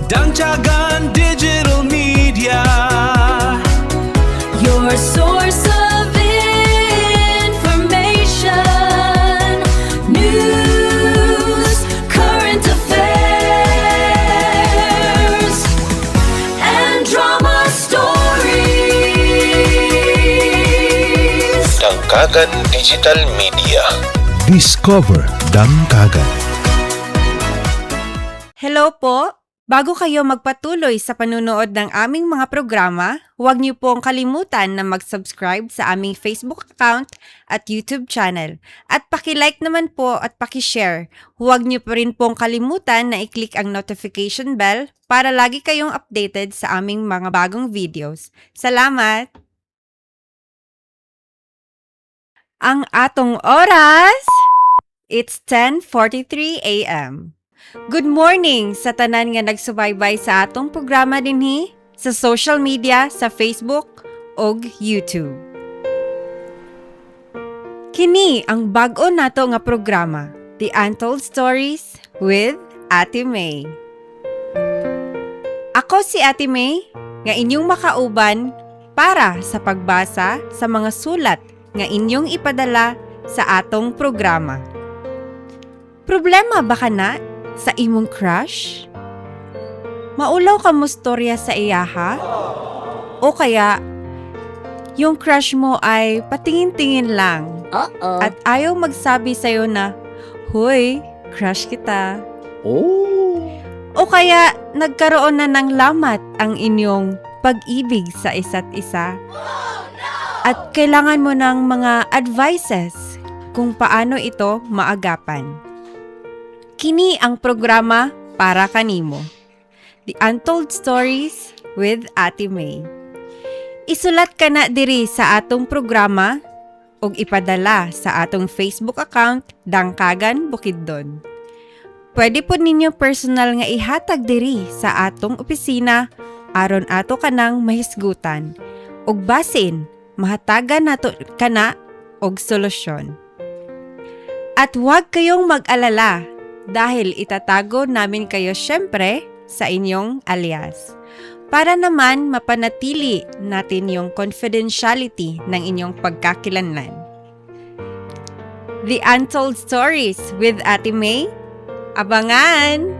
Dangcagan Digital Media, your source of information, news, current affairs, and drama stories. Dangcagan Digital Media. Discover Dangcagan. Hello po! Bago kayo magpatuloy sa panunood ng aming mga programa, huwag niyo pong kalimutan na mag-subscribe sa aming Facebook account at YouTube channel. At paki-like naman po at paki-share. Huwag niyo pa rin pong kalimutan na i-click ang notification bell para lagi kayong updated sa aming mga bagong videos. Salamat! Ang atong oras, it's 10:43 a.m. Good morning sa tanan nga nagsubaybay sa atong programa dinhi sa social media sa Facebook ug YouTube. Kini ang bag-o nato nga programa, The Untold Stories with Ate May. Ako si Ate May, nga inyong makauban para sa pagbasa sa mga sulat nga inyong ipadala sa atong programa. Problema ba kana sa imong crush? Maulaw ka mo storya sa iyaha? O kaya, yung crush mo ay patingin-tingin lang at ayaw magsabi sa'yo na, "Hoy, crush kita." O kaya, nagkaroon na ng lamat ang inyong pag-ibig sa isa't isa at kailangan mo ng mga advices kung paano ito maagapan. Kini ang programa para kanimo. The Untold Stories with Ate May. Isulat ka na diri sa atong programa ug ipadala sa atong Facebook account Dangcagan Bukidnon. Pwede po ninyo personal nga ihatag diri sa atong opisina aron ato kanang mahisgutan ug basin mahatagan nato kana og solusyon. At huwag kayong mag-alala dahil itatago namin kayo syempre sa inyong alias. Para naman mapanatili natin yung confidentiality ng inyong pagkakilanlan. The Untold Stories with Ate May. Abangan!